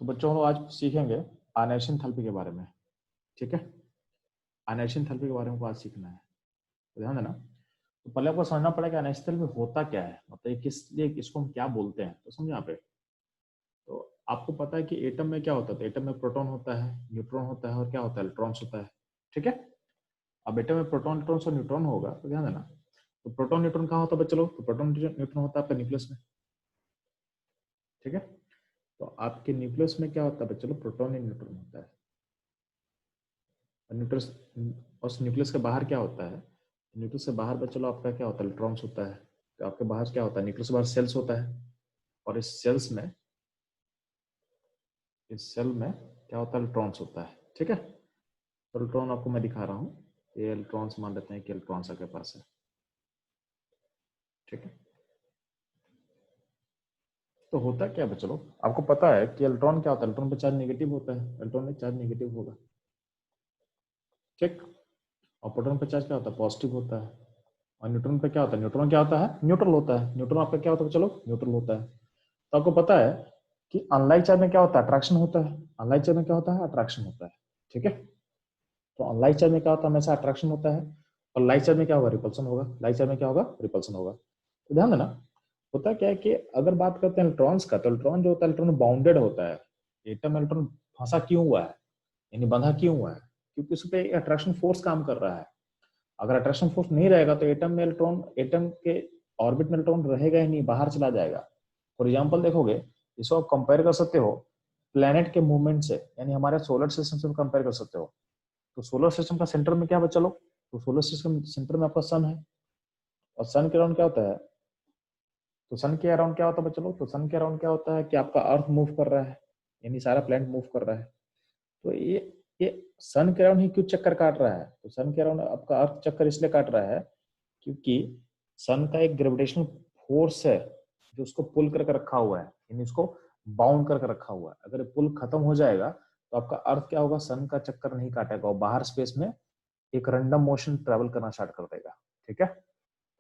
तो बच्चों हम लोग आज सीखेंगे आयनेशन थेरेपी के बारे में। ठीक है, आयनेशन थेरेपी के बारे में आज सीखना है, तो ध्यान देना। तो पहले आपको समझना पड़ेगा आयनेशन थेरेपी होता क्या है, मतलब ये किस लिए, इसको हम क्या बोलते हैं, तो समझो यहाँ पे। तो आपको पता है कि एटम में क्या होता है, तो एटम में प्रोटॉन होता है, न्यूट्रॉन होता है और क्या होता है, इलेक्ट्रॉन्स होता है। ठीक है, अब एटम में प्रोटॉन, इलेक्ट्रॉन्स और न्यूट्रॉन होगा, तो ध्यान देना। तो प्रोटॉन न्यूट्रॉन कहाँ होता है चलो, तो प्रोटॉन न्यूट्रॉन होता है आपका न्यूक्लियस में। ठीक है, तो आपके न्यूक्लियस में क्या होता है चलो, प्रोटॉन एंड न्यूट्रॉन होता है। न्यूक्लियस, और न्यूक्लियस के बाहर क्या होता है, न्यूक्लियस से बाहर पे चलो आपका क्या होता है, इलेक्ट्रॉन्स होता है। तो आपके बाहर क्या होता है, न्यूक्लियस के बाहर सेल्स होता है, और इस सेल्स में, इस सेल में क्या होता है, इलेक्ट्रॉन्स होता है। ठीक है, तो इलेक्ट्रॉन आपको मैं दिखा रहा हूँ, ये इलेक्ट्रॉन्स मान लेते हैं कि इलेक्ट्रॉन्स आपके पास है। ठीक है, तो होता क्या है चलो, आपको पता है कि इलेक्ट्रॉन क्या होता है, इलेक्ट्रॉन पे चार्ज नेगेटिव होता है, इलेक्ट्रॉन में चार्ज नेगेटिव होगा। ठीक, और प्रोटॉन पे चार्ज क्या होता है, पॉजिटिव होता है। और न्यूट्रॉन पे क्या होता है, न्यूट्रॉन क्या होता है, न्यूट्रल होता है। न्यूट्रॉन आपका क्या होता है चलो, न्यूट्रल होता है। तो आपको पता है कि अनलाइक चार्ज में क्या होता है, अट्रैक्शन होता है। अनलाइक चार्ज में क्या होता है, अट्रैक्शन होता है। ठीक है, तो अनलाइक चार्ज में क्या होता है, हमेशा अट्रैक्शन होता है। और लाइक चार्ज में क्या होगा, रिपल्सन होगा। लाइक चार्ज में क्या होगा, रिपल्सन होगा। तो ध्यान देना, होता क्या है कि अगर बात करते हैं इलेक्ट्रॉन्स का, तो इलेक्ट्रॉन जो होता है, इलेक्ट्रॉन बाउंडेड होता है। एटम इलेक्ट्रॉन फंसा क्यों हुआ है, यानी बंधा क्यों हुआ है, क्योंकि उस पर अट्रैक्शन फोर्स काम कर रहा है। अगर अट्रैक्शन फोर्स नहीं रहेगा तो एटम में इलेक्ट्रॉन, एटम के ऑर्बिट में इलेक्ट्रॉन रहेगा ही नहीं, बाहर चला जाएगा। फॉर एग्जाम्पल देखोगे, इसको आप कंपेयर कर सकते हो प्लेनेट के मूवमेंट से, यानी हमारे सोलर सिस्टम से कंपेयर कर सकते हो। तो सोलर सिस्टम का सेंटर में क्या है चलो, तो सोलर सिस्टम सेंटर में आपका सन है। और सन के अराउंड क्या होता है, तो सन के अराउंड क्या होता है चलो, तो सन के अराउंड क्या होता है कि आपका अर्थ मूव कर रहा है, यानी सारा प्लैनेट मूव कर रहा है। तो ये सन के अराउंड ही क्यों चक्कर काट रहा है, तो सन के अराउंड आपका अर्थ चक्कर इसलिए काट रहा है क्योंकि सन का एक ग्रेविटेशनल फोर्स है जो उसको पुल करके रखा हुआ है, यानी उसको बाउंड करके रखा हुआ है। अगर पुल खत्म हो जाएगा तो आपका अर्थ क्या होगा, सन का चक्कर नहीं काटेगा और बाहर स्पेस में एक रैंडम मोशन ट्रेवल करना स्टार्ट कर देगा। ठीक है,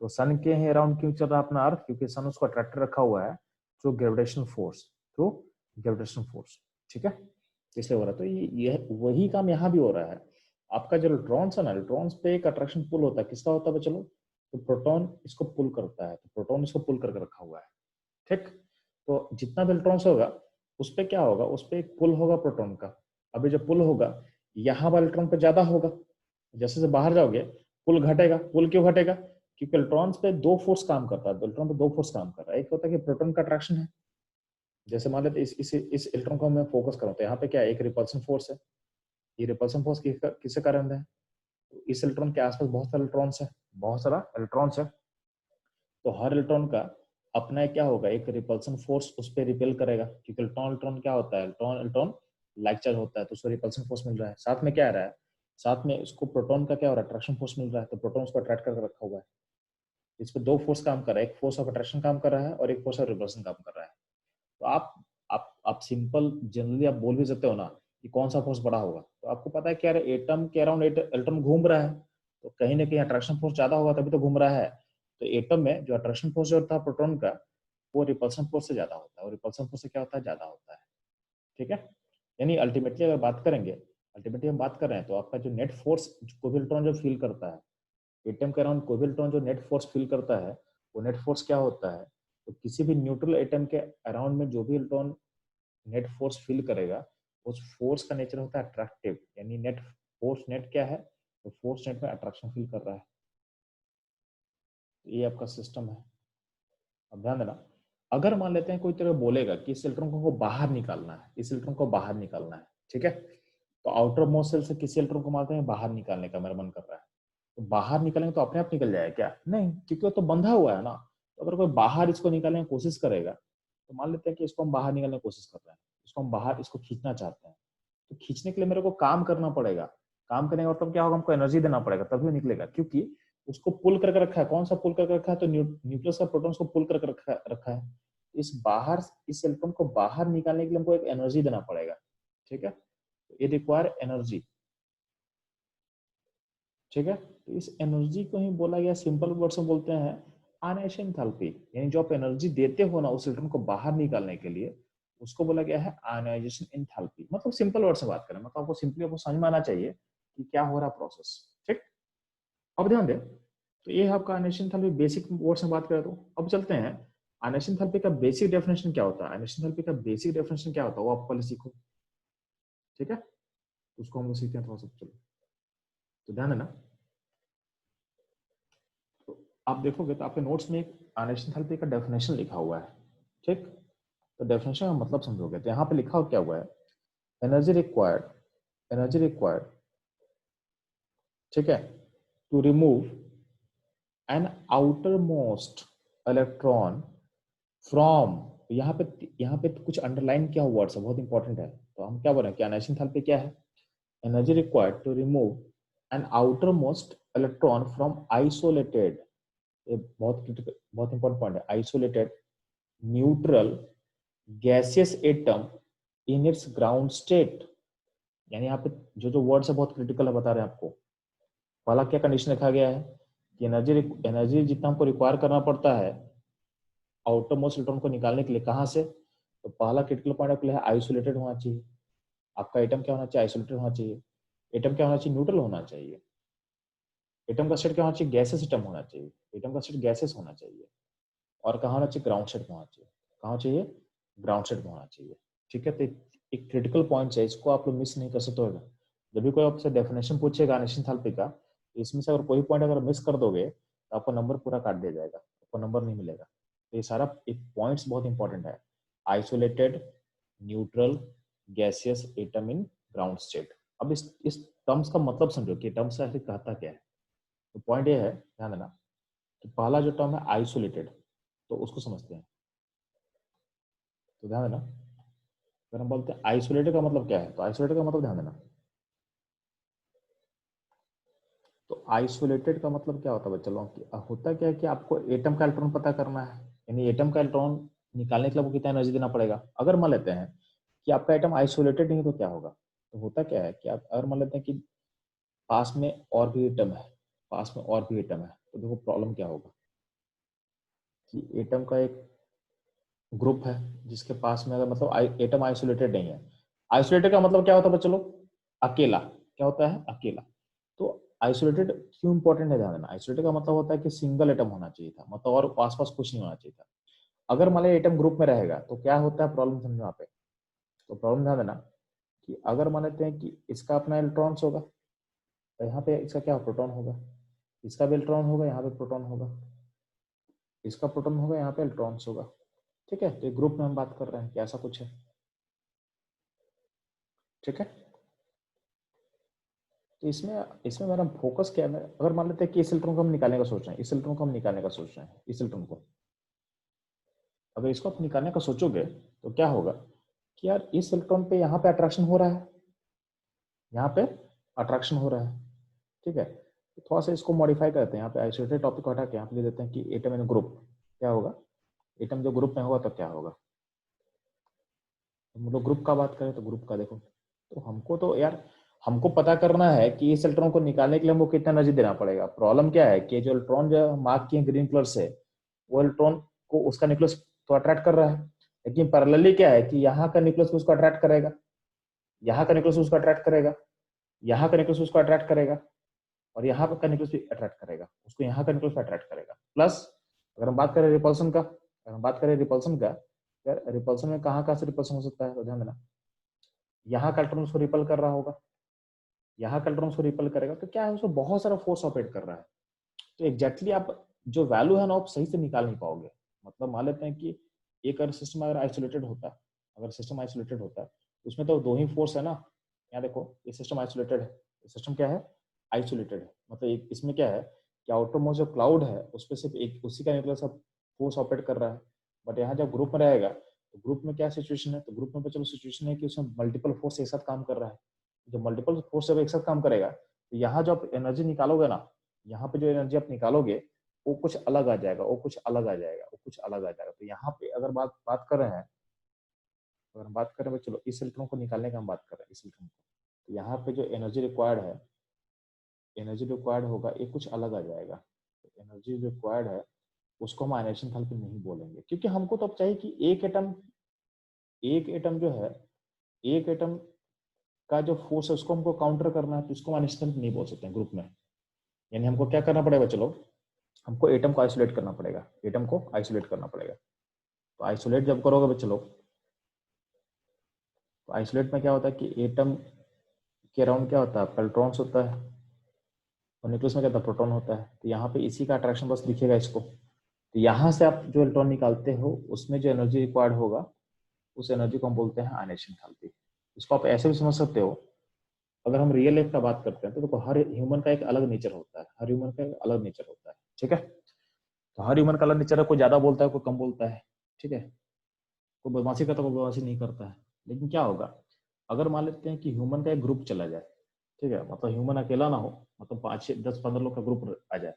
तो सन के ही अराउंड क्यों चल रहा है अपना अर्थ, क्योंकि सन उसको अट्रैक्टर रखा हुआ है through gravitational force, through gravitational force. ठीक है, इसलिए हो रहा है। तो ये वही काम यहाँ भी हो रहा है। आपका जो इलेक्ट्रॉन्स है ना, इलेक्ट्रॉन्स पे एक अट्रैक्शन पुल होता है, किसका होता है चलो, तो प्रोटॉन इसको पुल करता है, तो प्रोटॉन इसको पुल करके रखा हुआ है। ठीक, तो जितना भी इलेक्ट्रॉन्स होगा उस पर क्या होगा, उस पर एक पुल होगा प्रोटॉन का। अभी जब पुल होगा, यहाँ वाले इलेक्ट्रॉन पे ज्यादा होगा, जैसे से बाहर जाओगे पुल घटेगा। पुल क्यों घटेगा, क्योंकि इलेक्ट्रॉन्स पे दो फोर्स काम करता है, तो इलेक्ट्रॉन पे दो फोर्स काम कर रहा है। एक होता है कि प्रोटॉन का अट्रैक्शन है, जैसे मान लेते इस इलेक्ट्रॉन को मैं फोकस करूँ तो यहाँ पे क्या है, एक रिपल्सन फोर्स है। ये रिपल्सन फोर्स किसके कारण है, तो इस इलेक्ट्रॉन के आसपास बहुत सारे इलेक्ट्रॉन्स है, बहुत सारा इलेक्ट्रॉन्स है। तो हर इलेक्ट्रॉन का अपना क्या होगा, एक रिपल्सन फोर्स उस पर रिपेल करेगा, क्योंकि इलेक्ट्रॉन इलेक्ट्रॉन क्या होता है, इलेक्ट्रॉन इलेक्ट्रॉन लाइक चार्ज होता है, तो उसको रिपल्सन फोर्स मिल रहा है। साथ में क्या आ रहा है, साथ में इसको प्रोटॉन का क्या हो रहा है, अट्रैक्शन फोर्स मिल रहा है, तो प्रोटॉन उसको अट्रैक्ट करके रखा हुआ है। इस पर दो फोर्स काम कर रहा है, एक फोर्स ऑफ अट्रैक्शन काम कर रहा है और एक फोर्स ऑफ रिपल्सन काम कर रहा है। तो आप सिंपल जनरली आप बोल भी सकते हो ना कि कौन सा फोर्स बड़ा होगा, तो आपको पता है क्या, एटम के अराउंड इलेक्ट्रॉन घूम रहा है, तो कहीं ना कहीं अट्रैक्शन फोर्स ज्यादा होगा तभी तो घूम रहा है। तो एटम में जो अट्रैक्शन फोर्स जो था प्रोटॉन का, वो रिपल्सन फोर्स से ज्यादा होता है, और रिपल्सन फोर्स से क्या होता है, ज्यादा होता है। ठीक है, यानी अल्टीमेटली अगर बात करेंगे, अल्टीमेटली हम बात कर रहे हैं, तो आपका जो नेट फोर्स कोई भी इलेक्ट्रॉन जो फील करता है, एटम के अराउंड कोई भी इलेक्ट्रॉन जो नेट फोर्स फील करता है, वो नेट फोर्स क्या होता है, तो किसी भी न्यूट्रल एटम के अराउंड में जो भी इलेक्ट्रॉन नेट फोर्स फील करेगा, उस फोर्स का नेचर होता है अट्रैक्टिव, यानी नेट फोर्स, नेट क्या है, तो फोर्स नेट में अट्रैक्शन फील कर रहा है। तो ये आपका सिस्टम है। अब ध्यान देना, अगर मान लेते हैं कोई तरह बोलेगा कि इस इलेक्ट्रॉन को बाहर निकालना है, इस इलेक्ट्रॉन को बाहर निकालना है, ठीक है, तो आउटर मोस्ट सेल से किसी इलेक्ट्रॉन को मानते हैं बाहर निकालने का मेरा मन कर रहा है, तो बाहर निकालेंगे तो अपने आप निकल जाएगा क्या, नहीं, क्योंकि वो तो बंधा हुआ है ना। तो अगर कोई बाहर इसको निकालने की कोशिश करेगा, तो मान लेते हैं कि इसको हम बाहर निकालने की कोशिश कर रहे हैं, इसको हम बाहर इसको खींचना चाहते हैं, तो खींचने के लिए मेरे को काम करना पड़ेगा। काम करने का मतलब क्या होगा, हमको एनर्जी देना पड़ेगा तभी वो निकलेगा, क्योंकि उसको पुल करके रखा है। कौन सा पुल करके रखा है, तो न्यूक्लियस का प्रोटॉन्स को पुल करके रखा है। इस बाहर, इस इलेक्ट्रॉन को बाहर निकालने के लिए हमको एक एनर्जी देना पड़ेगा। ठीक है, ये रिक्वायर एनर्जी। ठीक है, तो इस एनर्जी को ही बोला गया, सिंपल वर्ड्स में बोलते हैं आयनेशन एंथैल्पी, यानी जो आप एनर्जी देते हो ना उस इलेक्ट्रॉन को बाहर निकालने के लिए, उसको बोला गया है आयनाइजेशन एंथैल्पी। मतलब सिंपल वर्ड से बात करें, मतलब आपको सिंपली आपको समझ में आना चाहिए कि क्या हो रहा है प्रोसेस। ठीक, अब ध्यान दें, तो ये है आपका आयनाइजेशन एंथैल्पी, बेसिक वर्ड से बात करें तो। अब चलते हैं आयनाइजेशन एंथैल्पी का बेसिक डेफिनेशन क्या होता है। आयनाइजेशन एंथैल्पी का बेसिक डेफिनेशन क्या होता है वो आप पहले सीखो, ठीक है, उसको हम लोग सीखते हैं थोड़ा सा। चलो तो ध्यान देना, तो आप देखोगे तो आपके नोट्स में एक आयनाइजेशन एंथैल्पी का डेफिनेशन लिखा हुआ है। ठीक, तो डेफिनेशन का मतलब समझोगे तो यहाँ पे लिखा क्या हुआ है, एनर्जी रिक्वायर्ड, एनर्जी रिक्वायर्ड, ठीक है, to remove an outermost electron from, यहाँ पे कुछ अंडरलाइन किया हुआ वर्ड्स है, बहुत इंपॉर्टेंट है। तो हम क्या बोल रहे हैं कि आयनाइजेशन एंथैल्पी क्या है, energy required to remove an outermost electron from isolated, ये बहुत क्रिटिकल बहुत इंपॉर्टेंट पॉइंट है, isolated neutral gaseous atom in its ground state. यानी यहाँ पे जो जो वर्ड्स है बहुत क्रिटिकल है, बता रहे हैं आपको। पहला क्या कंडीशन रखा गया है कि एनर्जी एनर्जी जितना हमको रिक्वायर करना पड़ता है आउटर मोस्ट इलेक्ट्रॉन को निकालने के लिए, कहाँ से, तो पहला क्रिटिकल पॉइंट आपके लिए है आइसोलेटेड होना चाहिए। आपका एटम क्या होना चाहिए, आइसोलेटेड होना चाहिए। एटम क्या होना चाहिए, न्यूट्रल होना चाहिए। एटम का सेट क्या होना चाहिए, गैसेस एटम होना चाहिए। एटम का सेट गैसेस होना चाहिए। और कहाँ होना चाहिए, ग्राउंड सेट होना चाहिए। कहाँ चाहिए, ग्राउंड सेट होना चाहिए। ठीक है, तो एक क्रिटिकल पॉइंट है, इसको आप लोग मिस नहीं कर सकते हो। जब भी कोई आपसे डेफिनेशन पूछेगा आयनाइजेशन एंथैल्पी का, तो इसमें से अगर कोई पॉइंट अगर मिस कर दोगे तो आपका नंबर पूरा काट दिया जाएगा, आपको नंबर नहीं मिलेगा। तो ये सारा एक पॉइंट्स बहुत इंपॉर्टेंट है, isolated neutral gaseous atom in ground state. अब इस टर्म्स का मतलब समझो कि टर्म्स ऐसे कहता क्या है। तो पॉइंट ये है, ध्यान देना, कि पहला जो टर्म है आइसोलेटेड, तो उसको समझते हैं। तो ध्यान देना, अगर हम बोलते हैं आइसोलेटेड का मतलब क्या है, तो आइसोलेटेड का मतलब ध्यान देना, तो आइसोलेटेड का मतलब क्या होता है बच्चों लोगों की, होता क्या है कि आपको एटम का इलेक्ट्रॉन पता करना है, यानी एटम का इलेक्ट्रॉन निकालने के लिए आपको कितना एनर्जी देना पड़ेगा। अगर मान लेते हैं कि आपका एटम आइसोलेटेड नहीं है तो क्या होगा, तो होता क्या है कि आप अगर मान लेते हैं कि पास में और भी एटम है, पास में और भी एटम है, तो देखो प्रॉब्लम क्या होगा कि एटम का एक ग्रुप है जिसके पास में अगर मतलब एटम आइसोलेटेड नहीं है। आइसोलेटेड का मतलब क्या होता है बच्चों लोग, अकेला। क्या होता है, अकेला। तो आइसोलेटेड क्यों इंपॉर्टेंट है, ध्यान देना, आइसोलेटेड का मतलब होता है कि सिंगल एटम होना चाहिए था, मतलब और आसपास कुछ नहीं होना चाहिए था। अगर मान लिया एटम ग्रुप में रहेगा तो क्या होता है, प्रॉब्लम समझो यहाँ पे। तो प्रॉब्लम ध्यान देना कि अगर मान लेते हैं कि इसका अपना इलेक्ट्रॉन्स होगा, तो यहाँ पे इसका क्या प्रोटॉन होगा, इसका भी इलेक्ट्रॉन होगा, यहाँ पे प्रोटॉन होगा, इसका प्रोटॉन होगा, यहाँ पे इलेक्ट्रॉन्स होगा। ठीक है, तो एक ग्रुप में हम बात कर रहे हैं कि ऐसा कुछ है। ठीक है, तो इसमें इसमें मेरा फोकस क्या है, अगर मान लेते हैं कि इस इलेक्ट्रॉन को हम निकालने का सोच रहे हैं, इस इलेक्ट्रॉन को हम निकालने का सोच रहे हैं, इस इलेक्ट्रॉन को, अगर इसको आप निकालने का सोचोगे तो क्या होगा कि यार इस इलेक्ट्रॉन पे यहाँ पे अट्रैक्शन हो रहा है, यहाँ पे अट्रैक्शन हो रहा है। ठीक है, तो थोड़ा सा इसको मॉडिफाई करते हैं, यहाँ पे आइसोलेटेड टॉपिक को हटा के यहाँ पे ले देते हैं कि एटम इन ग्रुप, क्या होगा, एटम जो ग्रुप में होगा तो क्या होगा। हम लोग ग्रुप का बात करें तो ग्रुप का देखो, तो हमको तो यार हमको पता करना है कि इस इलेक्ट्रॉन को निकालने के लिए हमको कितना एनर्जी देना पड़ेगा। प्रॉब्लम क्या है कि जो इलेक्ट्रॉन जो मार्क किए ग्रीन कलर से, वो इलेक्ट्रॉन को उसका न्यूक्लियस तो अट्रैक्ट कर रहा है, लेकिन पैरेलली क्या है कि यहाँ का न्यूक्लियस उसको अट्रैक्ट करेगा, यहाँ का न्यूक्लियस उसको अट्रैक्ट करेगा, यहाँ का न्यूक्लियस उसको अट्रैक्ट करेगा, और यहाँ का न्यूक्लियस भी अट्रैक्ट करेगा उसको, यहाँ का न्यूक्लियस अट्रैक्ट करेगा। प्लस अगर हम बात करें रिपल्सन का, अगर हम बात करें रिपल्सन का, यार रिपल्सन में कहाँ कहाँ से रिपल्सन हो सकता है, तो ध्यान देना, यहाँ का इलेक्ट्रॉन उसको रिपल कर रहा होगा, यहाँ का इलेक्ट्रॉन उसको रिपल करेगा, तो क्या है उसको बहुत सारा फोर्स ऑपरेट कर रहा है। तो एग्जैक्टली आप जो वैल्यू है ना आप सही से निकाल नहीं पाओगे। मतलब मान लेते हैं कि एक अगर सिस्टम अगर आइसोलेटेड होता, अगर सिस्टम आइसोलेटेड होता उसमें तो दो ही फोर्स है ना। यहाँ देखो ये सिस्टम आइसोलेटेड है, ये सिस्टम क्या है, आइसोलेटेड है। मतलब एक इसमें क्या है कि आउटर मोस्ट जो क्लाउड है उस पर सिर्फ एक उसी का न्यूक्लियस फोर्स ऑपरेट कर रहा है। बट यहाँ जब ग्रुप में रहेगा तो ग्रुप में क्या सिचुएशन है, तो ग्रुप में तो चलो सिचुएशन है कि उसमें मल्टीपल फोर्स एक साथ काम कर रहा है। जब मल्टीपल फोर्स जब एक साथ काम करेगा तो यहाँ जो आप एनर्जी निकालोगे ना, यहाँ पे जो एनर्जी आप निकालोगे वो कुछ अलग आ जाएगा, वो कुछ अलग आ जाएगा, वो कुछ अलग आ जाएगा। तो यहाँ पे अगर बात बात कर रहे हैं, अगर हम बात करें चलो इस इलेक्ट्रॉन को निकालने का हम बात कर रहे हैं, इस इलेक्ट्रॉन को, तो यहाँ पे जो एनर्जी रिक्वायर्ड है, एनर्जी रिक्वायर्ड होगा ये कुछ अलग आ जाएगा। तो एनर्जी रिक्वायर्ड है उसको हम आयनाइजेशन एंथैल्पी नहीं बोलेंगे, क्योंकि हमको तो अब चाहिए कि एक एटम एक एटम जो है, एक एटम का जो फोर्स है उसको हमको काउंटर करना है, तो इसको हम इंस्टेंट नहीं बोल सकते हैं ग्रुप में। यानी हमको क्या करना पड़ेगा, चलो हमको एटम को आइसोलेट करना पड़ेगा, एटम को आइसोलेट करना पड़ेगा। तो आइसोलेट जब करोगे चलो, तो आइसोलेट में क्या होता है कि एटम के अराउंड क्या होता है, पेल्ट्रॉन्स होता है, और न्यूक्लियस में क्या होता है, प्रोटॉन होता है। तो यहाँ पे इसी का अट्रैक्शन बस दिखेगा इसको। तो यहाँ से आप जो इलेक्ट्रॉन निकालते हो उसमें जो एनर्जी रिक्वायर्ड होगा उस एनर्जी को हम बोलते हैं आयनेशन एंथैल्पी। इसको आप ऐसे भी समझ सकते हो, अगर हम रियल लाइफ का बात करते हैं तो देखो हर ह्यूमन का एक अलग नेचर होता है, हर ह्यूमन का एक अलग नेचर होता है, ठीक है। तो हर ह्यूमन का अलग नेचर है, कोई ज्यादा बोलता है कोई कम बोलता है, ठीक है। कोई बदमाशी करता है कोई बदमाशी नहीं करता है। लेकिन क्या होगा, अगर मान लेते हैं कि ह्यूमन का एक ग्रुप चला जाए, ठीक है, मतलब ह्यूमन अकेला ना हो, मतलब 5 10 15 लोग का ग्रुप आ जाए,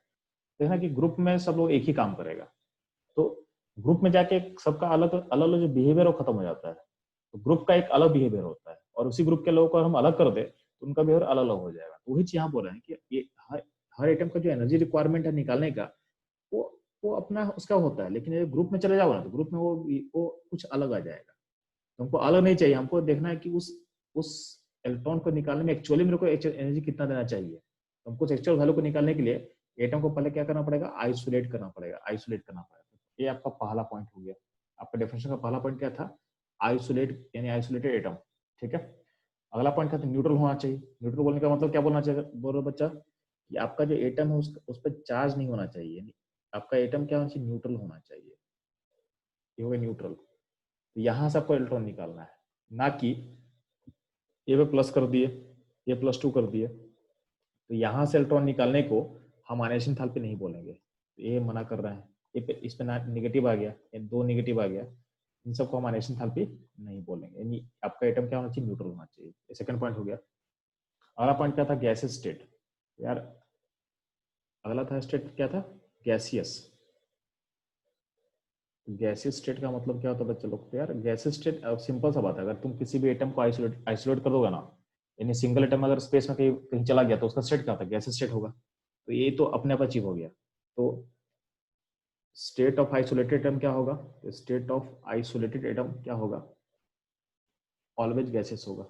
देखना कि ग्रुप में सब लोग एक ही काम करेगा। तो ग्रुप में जाके सबका अलग अलग जो बिहेवियर है वो खत्म हो जाता है। तो ग्रुप का एक अलग बिहेवियर होता है, और उसी ग्रुप के लोगों को हम अलग कर दे तो उनका बिहेवियर अलग अलग हो जाएगा। तो वही चीज यहाँ बोल रहे हैं कि ये हर आइटम का जो एनर्जी रिक्वायरमेंट है निकालने का, वो वो अपना उसका होता है। लेकिन ये ग्रुप में चले जाओ ना तो ग्रुप में वो कुछ अलग आ जाएगा। तो हमको अलग नहीं चाहिए, हमको देखना है कि उस इलेक्ट्रॉन को निकालने में एक्चुअली मेरे को एनर्जी कितना देना चाहिए। तो हमको एक्चुअल वैल्यू को निकालने के लिए एटम को पहले क्या करना पड़ेगा, आइसोलेट करना पड़ेगा, आइसोलेट करना पड़ेगा। ये आपका पहला पॉइंट हो गया। आपका डेफिनेशन का पहला पॉइंट क्या था, आइसोलेट यानी आइसोलेटेड एटम, ठीक है। अगला पॉइंट क्या था, न्यूट्रल होना चाहिए। न्यूट्रल बोलने का मतलब क्या बोलना चाहिए, बोलो बच्चा, कि आपका जो एटम है उस पर चार्ज नहीं होना चाहिए। आपका एटम क्या होना चाहिए, न्यूट्रल होना चाहिए। ये हो गया न्यूट्रल। तो यहां से आपको इलेक्ट्रॉन निकालना है, ना कि ये पे प्लस कर दिए, ये +2 कर दिए। तो यहां से इलेक्ट्रॉन निकालने को हम आयनेशन एंथैल्पी नहीं बोलेंगे, तो ये मना कर रहे हैं। इस पे नेगेटिव आ गया, ये 2 नेगेटिव आ गया, इन सबको हम आयनेशन एंथैल्पी नहीं बोलेंगे। यानी आपका एटम क्या होना चाहिए, न्यूट्रल होना चाहिए। ये सेकंड पॉइंट हो गया। अगला पॉइंट क्या था, गैसियस स्टेट। यार अगला था स्टेट क्या था, गैसियस। गैसियस स्टेट का मतलब क्या होता है बच्चे लोग, तो यार गैसियस स्टेट सिंपल सा बात है, अगर तुम किसी भी एटम को आइसोलेट कर दोगे ना, यानी सिंगल एटम अगर स्पेस में कहीं कहीं चला गया तो उसका स्टेट क्या होता है, गैसियस स्टेट होगा। तो ये तो अपने आप अचीव हो गया। तो स्टेट ऑफ आइसोलेटेड एटम क्या होगा, स्टेट ऑफ आइसोलेटेड एटम क्या होगा, ऑलवेज गैसियस होगा।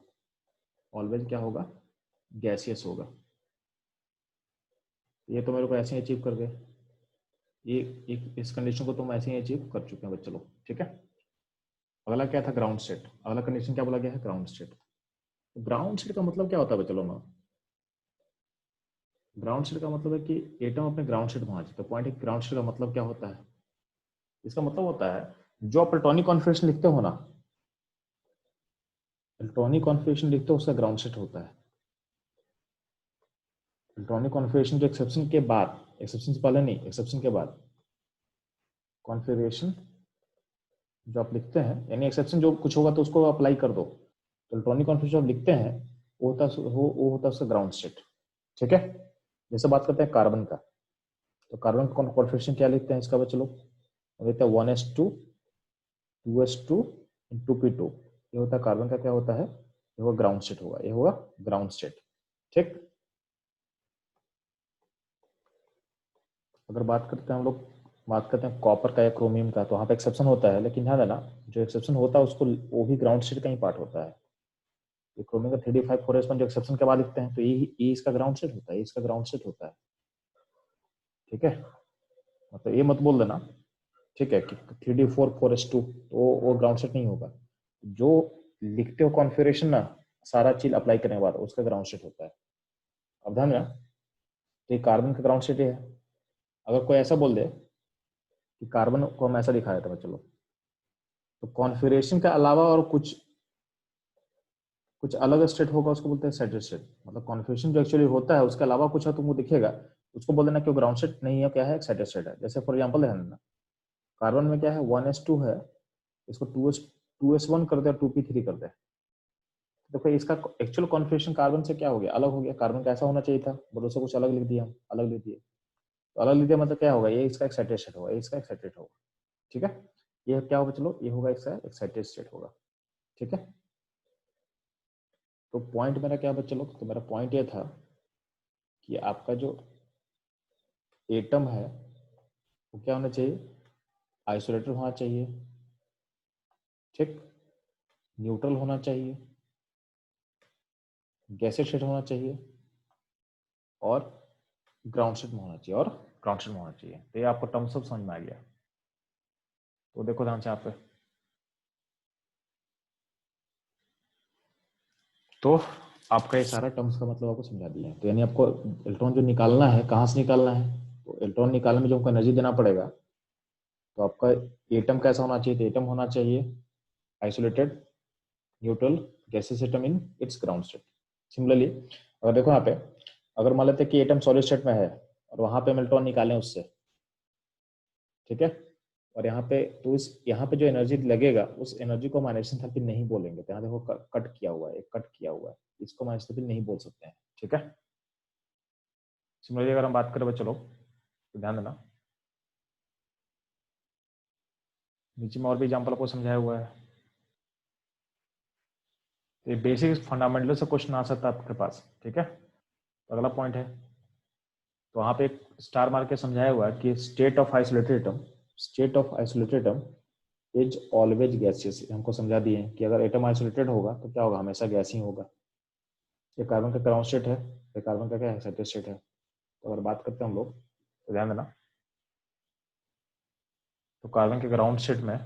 ऑलवेज क्या होगा, गैसियस होगा। ये तो मेरे को ऐसे ही अचीव कर गए। ये इस कंडीशन को तुम ऐसे ही अचीव कर चुके हैं बच्चे लोग, ठीक है। अगला क्या था, ग्राउंड स्टेट। अगला कंडीशन क्या बोला गया है, ग्राउंड स्टेट। ग्राउंड स्टेट का मतलब क्या होता है बच्चों लोग, ग्राउंड स्टेट का मतलब है कि एटम अपने ग्राउंड स्टेट पहुंच। तो पॉइंट है, ग्राउंड स्टेट का मतलब क्या होता है, इसका मतलब होता है जो आप इलेक्ट्रॉनिक कॉन्फ़िगरेशन लिखते हो ना, इलेक्ट्रॉनिक कॉन्फ़िगरेशन लिखते हो उसका ग्राउंड स्टेट होता है। इलेक्ट्रॉनिक कॉन्फ़िगरेशन जो एक्सेप्शन के बाद, एक्सेप्शन से पहले नहीं, एक्सेप्शन के बाद कॉन्फ़िगरेशन जो आप लिखते हैं, यानी एक्सेप्शन जो कुछ होगा तो उसको अप्लाई कर दो। तो इलेक्ट्रॉनिक कॉन्फ़िगरेशन जो आप लिखते हैं वो होता है उसका ग्राउंड स्टेट, ठीक है। जैसे बात करते हैं कार्बन का, तो कार्बन का कॉन्फ़िगरेशन क्या लिखते हैं इसका बच्चे लोग, लिखते हैं 1s2 2s2 2p2। ये होता है कार्बन का क्या होता है, ये होगा ग्राउंड स्टेट होगा, ये होगा ग्राउंड स्टेट, ठीक। अगर बात करते हैं हम लोग, बात करते हैं कॉपर का या क्रोमियम का, तो वहाँ पे एक्सेप्शन होता है, लेकिन ध्यान देना जो एक्सेप्शन होता है उसको वो भी ग्राउंड स्टेट का ही पार्ट होता है। ये क्रोमियम का 3d5 4s1 जो एक्सेप्शन के बाद लिखते हैं तो ये इसका ग्राउंड स्टेट होता है, ये इसका ग्राउंड स्टेट होता है, ठीक है। मतलब ये मत बोल देना, ठीक है, कि 3d4 4s2 तो वो ग्राउंड स्टेट नहीं होगा। जो लिखते हो कॉन्फ़िगरेशन ना, सारा चीज अप्लाई करने के बाद उसका ग्राउंड स्टेट होता है। अब ध्यान देना, तो ये कार्बन का ग्राउंड स्टेट है। अगर कोई ऐसा बोल दे कि कार्बन को हम ऐसा दिखा देते हैं, चलो, तो कॉन्फ़िगरेशन के अलावा और कुछ कुछ अलग स्टेट होगा उसको बोलते हैं सेटेड स्टेट। मतलब कॉन्फ़िगरेशन जो एक्चुअली होता है उसके अलावा कुछ है तुमको दिखेगा, उसको बोल देना कि ग्राउंड स्टेट नहीं है, क्या है, सेटेड स्टेट है। जैसे फॉर एग्जाम्पल ध्यान देना, कार्बन में क्या है 1s2 है, इसको 2s1 कर दे, 2p3 कर दे, तो फिर इसका एक्चुअल कॉन्फ़िगरेशन कार्बन से क्या हो गया, अलग हो गया। कार्बन का ऐसा होना चाहिए था, बट उससे कुछ अलग लिख दिया, हम अलग लिख दिए। तो अलग लिख दिया मतलब क्या होगा, ये इसका एक्साइटेड स्टेट होगा, ये इसका एक्साइटेड होगा, ठीक है। ये क्या होगा, चलो ये होगा इसका एक्साइटेड स्टेट होगा, ठीक है। तो पॉइंट मेरा क्या बच्चे लोग, तो मेरा पॉइंट ये था कि आपका जो एटम है वो क्या होना चाहिए, आइसोलेटेड होना चाहिए, ठीक। न्यूट्रल होना चाहिए, गैसेड स्टेट होना चाहिए और ग्राउंड स्टेट में होना चाहिए और ग्राउंड स्टेट में होना चाहिए। तो ये आपको टर्म सब समझ में आ गया। तो देखो ध्यान से यहाँ पे, तो आपका ये सारा टर्म्स का मतलब आपको समझा दिया है। तो यानी आपको इलेक्ट्रॉन जो निकालना है, कहाँ से निकालना है, तो इलेक्ट्रॉन निकालने में जो हमको एनर्जी देना पड़ेगा, तो आपका एटम कैसा होना चाहिए, तो एटम होना चाहिए isolated, neutral, gases atom in its ground state. Similarly अगर देखो यहाँ पे, अगर मान लेते हैं कि एटम सॉलिड स्टेट में है और वहां पे हम इलेक्ट्रॉन निकालें उससे, ठीक है, और यहाँ पे तो इस यहाँ पे जो एनर्जी लगेगा उस एनर्जी को हम आइसोलेशन थेरेपी नहीं बोलेंगे। तो यहाँ देखो कट किया हुआ है, कट किया हुआ है, इसको हम आइसोलेशन थेरेपी नहीं बोल सकते हैं, ठीक है। सिमिलरली अगर हम बात करें चलो, तो ध्यान देना, नीचे में और भी एग्जाम्पल आपको समझाया हुआ है। तो ये बेसिक फंडामेंटल से क्वेश्चन आ सकता है आपके पास, ठीक है। तो अगला पॉइंट है, तो वहां पे एक स्टार मार्क के समझाया हुआ है कि state of isolated atom, state of isolated atom is always gaseous. हमको समझा दिए हैं कि अगर एटम आइसोलेटेड होगा तो क्या होगा, हमेशा गैस ही होगा। ये कार्बन का ग्राउंड स्टेट है, ये कार्बन का क्या है, एक्साइटेड स्टेट है। तो अगर बात करते हैं हम लोग, तो ध्यान देना, तो कार्बन के ग्राउंड स्टेट में,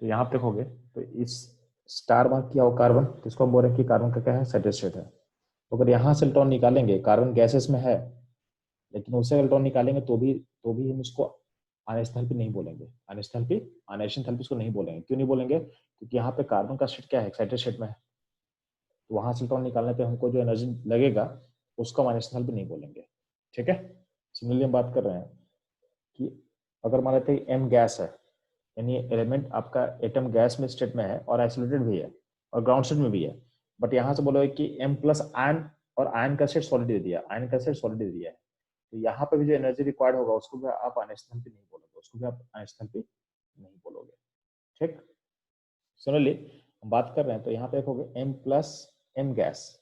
तो यहाँ पे देखोगे तो इस स्टार मार्क किया हो कार्बन, तो इसको हम बोल रहे हैं कि कार्बन का क्या है, एक्साइटेड स्टेट है। तो अगर यहाँ से इलेक्ट्रॉन निकालेंगे, कार्बन गैसेस में है, लेकिन उससे इलेक्ट्रॉन निकालेंगे तो भी हम इसको अनिश्चित नहीं बोलेंगे, अनिश्चित इसको नहीं बोलेंगे। क्यों नहीं बोलेंगे, क्योंकि यहाँ पे कार्बन का स्टेट क्या है, एक्साइटेड स्टेट में है। तो वहां से इलेक्ट्रॉन निकालने पे हमको जो एनर्जी लगेगा उसको हम अनिश्चित नहीं बोलेंगे, ठीक है। सिमिलरली हम बात कर रहे हैं कि अगर मान लेते हैं एम गैस है, यानी एलिमेंट आपका एटम गैस में स्टेट में है और आइसोलेटेड भी है और ग्राउंड स्टेट में भी है, बट यहाँ से बोलोगे कि एम प्लस आयन, और आयन का स्टेट सॉलिड दे दिया, आयन का स्टेट सॉलिड दे दिया है, तो यहाँ पे भी जो एनर्जी रिक्वायर्ड होगा उसको भी आप अनिश्चित नहीं बोलोगे, उसको भी आप अनिश्चित नहीं बोलोगे, ठीक। सिमिलरली हम बात कर रहे हैं, तो यहाँ पे देखोगे एम प्लस एम गैस,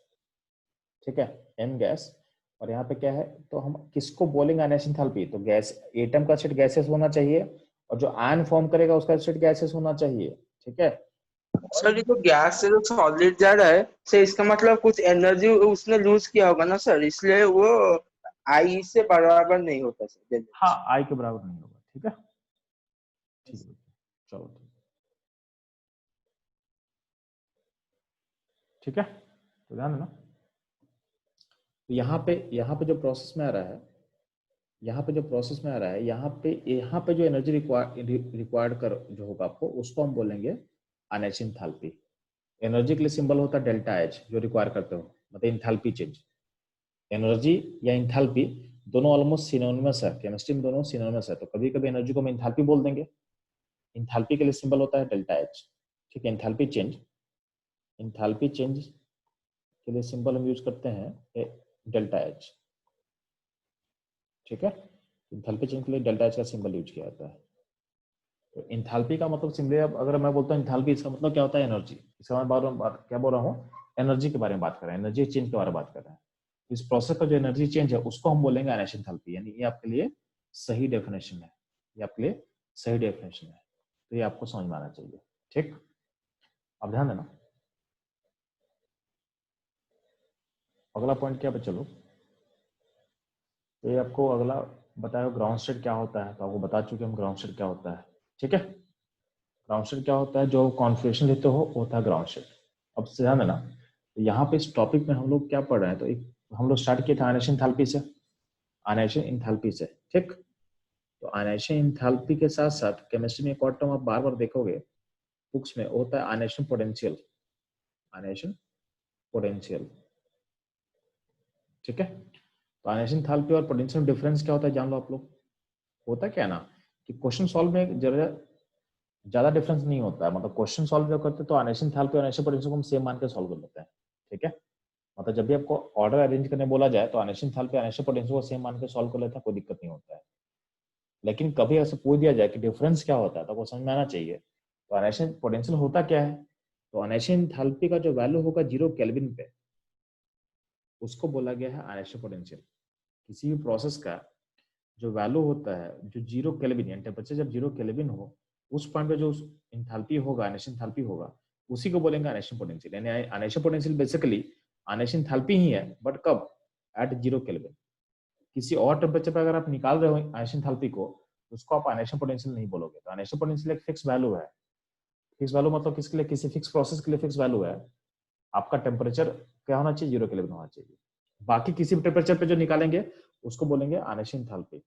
ठीक है, एम गैस, और यहाँ पे क्या है, तो हम किसको बोलेंगे अनिश्चित, तो गैस, एटम का स्टेट गैसेस होना चाहिए और जो आयन फॉर्म करेगा उसका स्टेट गैसेस होना चाहिए, ठीक है। सर ये तो गैस से जो सॉलिड जा रहा है सर, इसका मतलब कुछ एनर्जी उसने लूज किया होगा ना सर, इसलिए वो आई से बराबर नहीं होता सर हाँ, जनरेशन। आई के बराबर नहीं होगा, ठीक है, ठीक है, चलो ठीक है। तो ध्यान देना, तो यहाँ पे जो प्रोसेस में आ रहा है, यहाँ पे जो प्रोसेस में आ रहा है, यहाँ पे जो एनर्जी रिक्वायर्ड कर जो होगा आपको, उसको हम बोलेंगे अनिश्चित। एनर्जी के लिए सिंबल होता है डेल्टा एच, जो रिक्वायर करते हो, मतलब इंथैल्पी चेंज। एनर्जी या इंथैल्पी दोनों ऑलमोस्ट सिनोनिमस है, केमिस्ट्री में दोनों सिनोनिमस है। तो कभी कभी एनर्जी को हम इंथैल्पी बोल देंगे, इंथैल्पी के लिए सिंबल होता है डेल्टा एच, ठीक है। इंथैल्पी चेंज के लिए सिंबल हम यूज करते हैं डेल्टा एच, ठीक है। इंथैल्पी चेंज के लिए डेल्टा एच का सिंबल यूज किया जाता है। तो इंथैल्पी का मतलब सिंपली, अब अगर मैं बोलता हूँ इंथैल्पी, इसका मतलब क्या होता है, एनर्जी। इसका मैं बार क्या बोल रहा हूँ, एनर्जी के बारे में बात कर रहे हैं, एनर्जी चेंज के बारे में बात कर रहे हैं। इस प्रोसेस का जो एनर्जी चेंज है उसको हम बोलेंगे अनिश्चित, यानी ये आपके लिए सही डेफिनेशन है, ये आपके लिए सही डेफिनेशन है। तो ये आपको समझ में आना चाहिए, ठीक। अब ध्यान देना, अगला पॉइंट क्या पे चलो, तो ये आपको अगला बताया ग्राउंड स्टेट क्या होता है, तो आपको बता चुके हम ग्राउंड स्टेट क्या होता है, ठीक है। ग्राउंड स्टेट क्या होता है, जो कॉन्फ़िगरेशन लेते हो वो होता है ग्राउंड स्टेट। अब से ध्यान देना, तो यहाँ पे इस टॉपिक में हम लोग क्या पढ़ रहे हैं, तो एक हम लोग स्टार्ट किए थे आयनेशन एंथैल्पी से, आयनेशन एंथैल्पी से, ठीक। तो आयनेशन एंथैल्पी के साथ साथ केमिस्ट्री में एक और टर्म आप बार बार देखोगे बुक्स में, होता है आयनेशन पोटेंशियल, आयनेशन पोटेंशियल, ठीक है। तो आयनेशन एंथैल्पी और पोटेंशियल डिफरेंस क्या होता है जान लो आप लोग। होता क्या है ना, कि क्वेश्चन सॉल्व में जरा ज्यादा डिफरेंस नहीं होता है, मतलब क्वेश्चन सॉल्व जब करते हैं तो आयनेशन एंथैल्पी और आयनेशन पोटेंशियल को हम सेम मान के सॉल्व कर लेते हैं, ठीक है। मतलब जब भी आपको ऑर्डर अरेंज करने बोला जाए तो आयनेशन एंथैल्पी आयनेशन पोटेंशियल को सेम मान के सॉल्व कर लेते हैं, कोई दिक्कत नहीं होता है। लेकिन कभी ऐसे पूछ दिया जाए कि डिफरेंस क्या होता है, तो वो समझ में आना चाहिए। तो आयनेशन पोटेंशियल होता क्या है, तो आयनेशन एंथैल्पी का जो वैल्यू होगा 0 केल्विन पे, उसको बोला गया है आयनेशन पोटेंशियल। किसी भी प्रोसेस का जो वैल्यू होता है, जो 0 केल्विन, यानी टेम्परेचर जब 0 केल्विन हो, उस पॉइंट पे जो एंथैल्पी होगा, आयनेशन एंथैल्पी होगा, उसी को बोलेंगे अनेशन पोटेंशियल। यानी ionisation potential basically ionisation enthalpy ही है, बट कब? At 0 kelvin. किसी और टेम्परेचर पर अगर आप निकाल रहे हो अनेशन एंथैल्पी को, उसको आप अनेशन पोटेंशियल नहीं बोलोगे। तो अनेशन पोटेंशियल एक फिक्स वैल्यू है। फिक्स वैल्यू मतलब किसके लिए? किसी फिक्स प्रोसेस के लिए फिक्स वैल्यू है। आपका टेम्परेचर क्या होना चाहिए? 0 केल्विन होना चाहिए। बाकी किसी भी टेम्परेचर पे जो निकालेंगे उसको बोलेंगे अनेशन एंथैल्पी।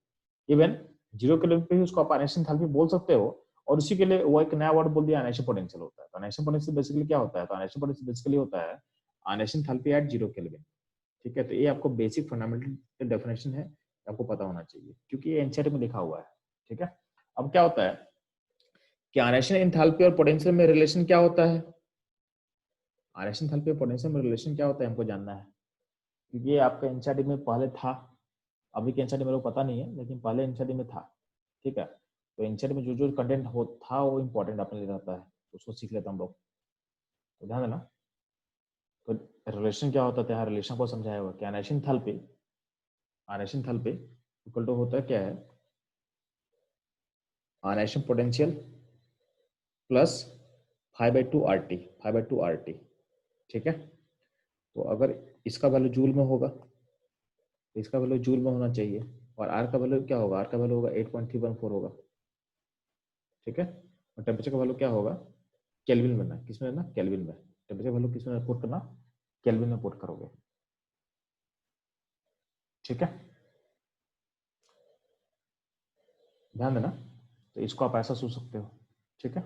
इवन 0 केल्विन पे ही उसको आप अनेशन एंथैल्पी बोल सकते हो। और उसी के लिए वो एक नया वर्ड बोल दिया, अनेशन पोटेंशियल होता है। तो अनेशन पोटेंशियल बेसिकली क्या होता है? तो अनेशन पोटेंशियल बेसिकली होता है अनेशन एंथैल्पी एट 0 केल्विन। ठीक है, तो ये आपको बेसिक फंडामेंटल डेफिनेशन है, आपको पता होना चाहिए क्योंकि ये एनसीईआरटी में लिखा हुआ है। ठीक है, अब क्या होता है कि अनेशन एंथैल्पी और पोटेंशियल में रिलेशन क्या होता है? अनेशन एंथैल्पी और पोटेंशियल में रिलेशन क्या होता है हमको जानना है, क्योंकि ये आपका एनसीईआरटी में पहले था। अभी के एनसीईआरटी मेरे को पता नहीं है, लेकिन पहले एनसीईआरटी में था। ठीक है, तो एनसीईआरटी में जो जो कंटेंट हो था वो इंपॉर्टेंट अपने लिए रहता है, उसको सीख लेते हम लोग। तो ध्यान देना। तो रिलेशन क्या होता है? रिलेशन को समझाया हुआ कि अनेशन एंथैल्पी इक्वल टू होता है क्या है? अनेशन पोटेंशियल प्लस 5/2 RT, 5/2 RT। ठीक है, तो अगर इसका वैल्यू जूल में होगा तो इसका वैल्यू जूल में होना चाहिए, और आर का वैल्यू क्या होगा? आर का वैल्यू होगा 8.314 होगा। ठीक है, और टेम्परेचर का वैल्यू क्या होगा? केल्विन में ना, किसमें ना? केल्विन में। टेम्परेचर वैल्यू किसमें पुट करना? केल्विन में पुट करोगे। ठीक है, ध्यान देना। तो इसको आप ऐसा सोच सकते हो। ठीक है,